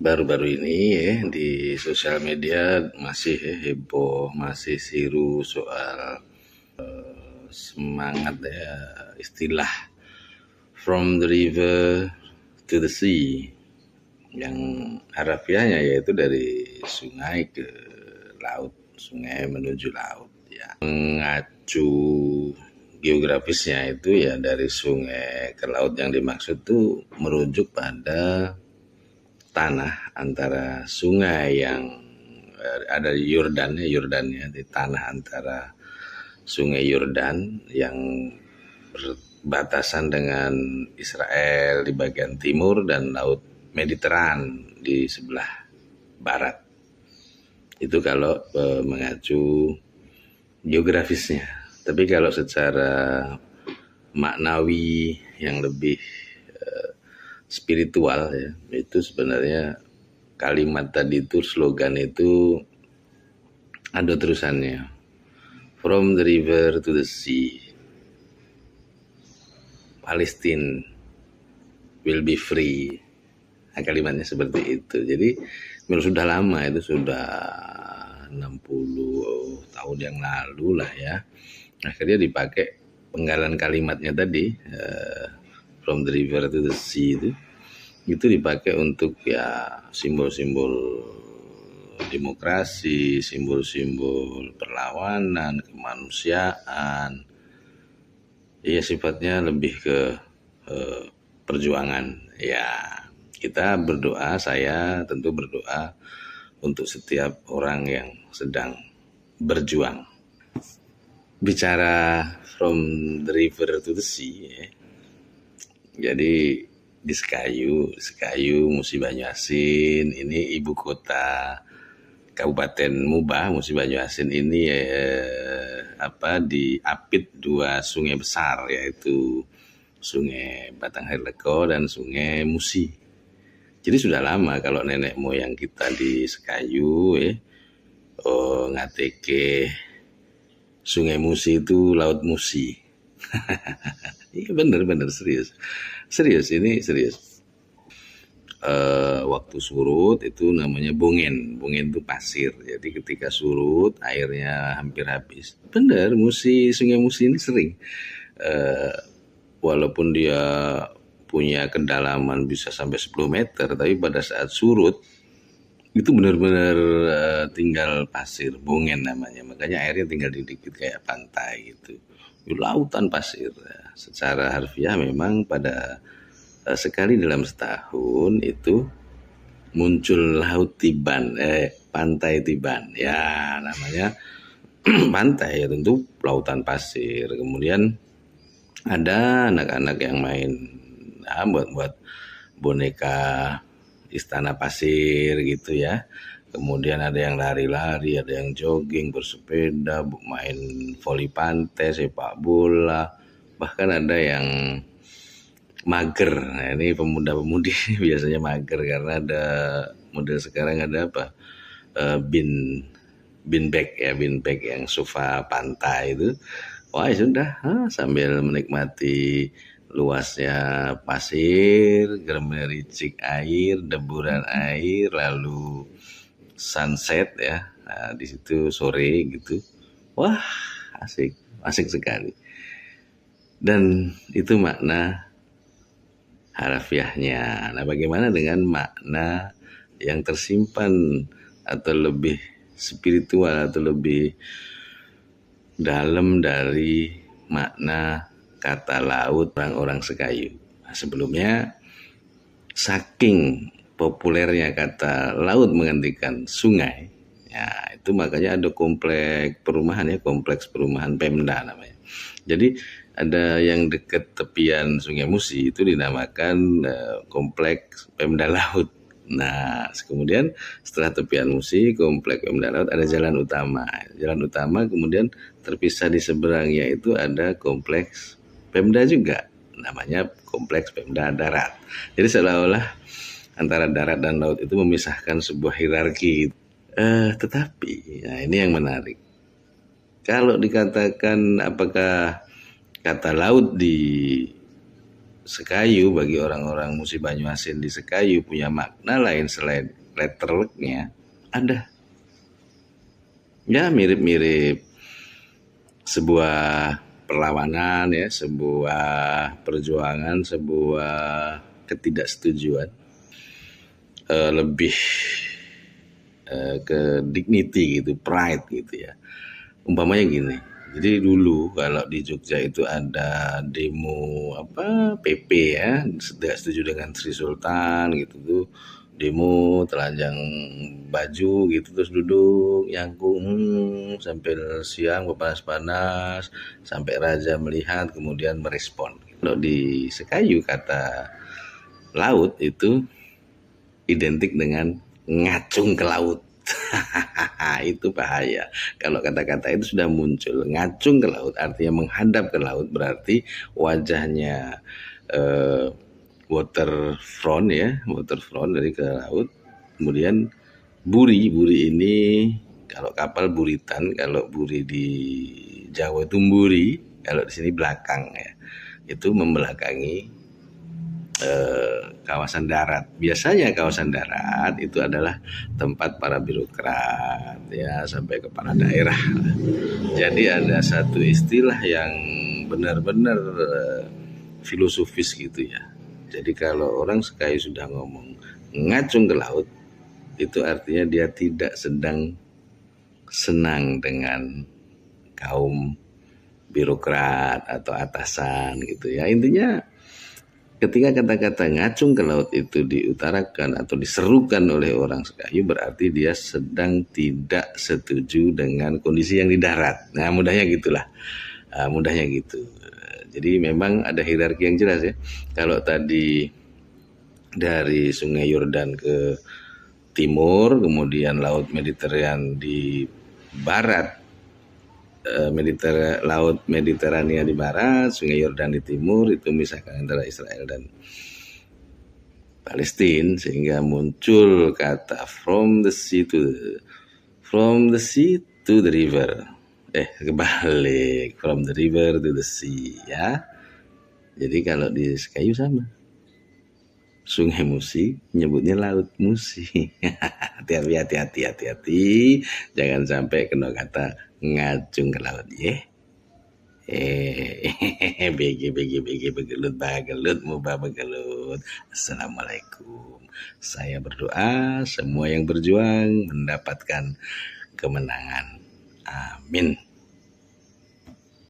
baru-baru ini ya di sosial media masih heboh, masih siru soal semangat ya istilah from the river to the sea yang harafiahnya yaitu dari sungai ke laut, sungai menuju laut ya. Mengacu geografisnya itu ya dari sungai ke laut yang dimaksud itu merujuk pada tanah antara sungai yang ada di Yordannya di tanah antara sungai Yordan yang berbatasan dengan Israel di bagian timur dan laut Mediteran di sebelah barat. Itu kalau mengacu geografisnya. Tapi kalau secara maknawi yang lebih spiritual ya, itu sebenarnya kalimat tadi itu, slogan itu ada terusannya. From the river to the sea, Palestine will be free. Nah, kalimatnya seperti itu. Jadi memang sudah lama, itu sudah 60 tahun yang lalu lah ya. Akhirnya dipakai penggalan kalimatnya tadi, from the river to the sea itu dipakai untuk ya simbol-simbol demokrasi, simbol-simbol perlawanan, kemanusiaan. Ya sifatnya lebih ke perjuangan. Ya kita berdoa, saya tentu berdoa untuk setiap orang yang sedang berjuang. Bicara from the river to the sea ya. Jadi di Sekayu Musi Banyuasin ini ibu kota Kabupaten Mubah. Musi Banyuasin ini diapit dua sungai besar, yaitu Sungai Batanghari Leko dan Sungai Musi. Jadi sudah lama kalau nenek moyang kita di Sekayu ngateke Sungai Musi itu Laut Musi. Iya bener serius ini. Waktu surut itu namanya bongen itu pasir. Jadi ketika surut airnya hampir habis. Bener, Sungai Musi ini sering walaupun dia punya kedalaman bisa sampai 10 meter, tapi pada saat surut itu benar-benar tinggal pasir, bongen namanya. Makanya airnya tinggal dikit kayak pantai gitu. Lautan pasir. Secara harfiah memang pada sekali dalam setahun itu muncul pantai Tiban. Ya namanya pantai ya tentu lautan pasir. Kemudian ada anak-anak yang main buat boneka istana pasir gitu ya. Kemudian ada yang lari-lari, ada yang jogging, bersepeda, main voli pantai, sepak bola. Bahkan ada yang mager. Nah, ini pemuda-pemudi biasanya mager karena ada model sekarang ada bin bag yang sofa pantai itu. Wah sudah sambil menikmati luasnya pasir, gemericik air, deburan air, lalu sunset ya. Nah, di situ sore gitu. Wah, asik sekali. Dan itu makna harafiahnya. Nah, bagaimana dengan makna yang tersimpan atau lebih spiritual atau lebih dalam dari makna kata laut orang-orang Sekayu. Nah, sebelumnya saking populernya kata laut menggantikan sungai, ya itu makanya ada kompleks perumahan Pemda namanya. Jadi ada yang dekat tepian Sungai Musi itu dinamakan kompleks Pemda Laut. Nah, kemudian setelah tepian Musi, kompleks Pemda Laut ada jalan utama. Jalan utama kemudian terpisah di seberangnya itu ada kompleks Pemda juga, namanya kompleks Pemda Darat. Jadi seolah-olah antara darat dan laut itu memisahkan sebuah hierarki. Tetapi, nah ini yang menarik. Kalau dikatakan apakah kata laut di Sekayu bagi orang-orang Musi Banyuasin di Sekayu punya makna lain selain letterleknya. Ada. Ya mirip-mirip sebuah perlawanan ya, sebuah perjuangan, sebuah ketidaksetujuan, lebih ke dignity gitu, pride gitu ya. Umpamanya gini, jadi dulu kalau di Jogja itu ada demo apa PP ya, tidak setuju dengan Sri Sultan gitu tuh, demo telanjang baju gitu terus duduk nyangkung sampai siang panas-panas sampai raja melihat kemudian merespon. Kalau di Sekayu kata laut itu identik dengan ngacung ke laut. Itu bahaya. Kalau kata-kata itu sudah muncul, ngacung ke laut artinya menghadap ke laut, berarti wajahnya eh, waterfront ya, waterfront dari ke laut. Kemudian buri ini kalau kapal buritan, kalau buri di Jawa itu mburi, kalau di sini belakang ya. Itu membelakangi kawasan darat. Biasanya kawasan darat itu adalah tempat para birokrat ya sampai kepala daerah. Jadi ada satu istilah yang benar-benar filosofis gitu ya. Jadi kalau orang sekali sudah ngomong ngacung ke laut, itu artinya dia tidak sedang senang dengan kaum birokrat atau atasan gitu ya. Intinya ketika kata-kata ngacung ke laut itu diutarakan atau diserukan oleh orang Sekayu, berarti dia sedang tidak setuju dengan kondisi yang di darat. Nah mudahnya gitulah, mudahnya gitu. Jadi memang ada hierarki yang jelas ya. Kalau tadi dari Sungai Yordan ke timur, kemudian Laut Mediterania di barat, Laut Mediterania di barat, Sungai Yordan di timur, itu misalkan antara Israel dan Palestina, sehingga muncul kata from the sea to the river. Kebalik, from the river to the sea ya. Jadi kalau di Sekayu sama. Sungai Musi nyebutnya Laut Musi. Hati-hati. Jangan sampai kena kata ngacung ke laut ya. BG begelut mubah begelut. Assalamualaikum. Saya berdoa semua yang berjuang mendapatkan kemenangan. Amin.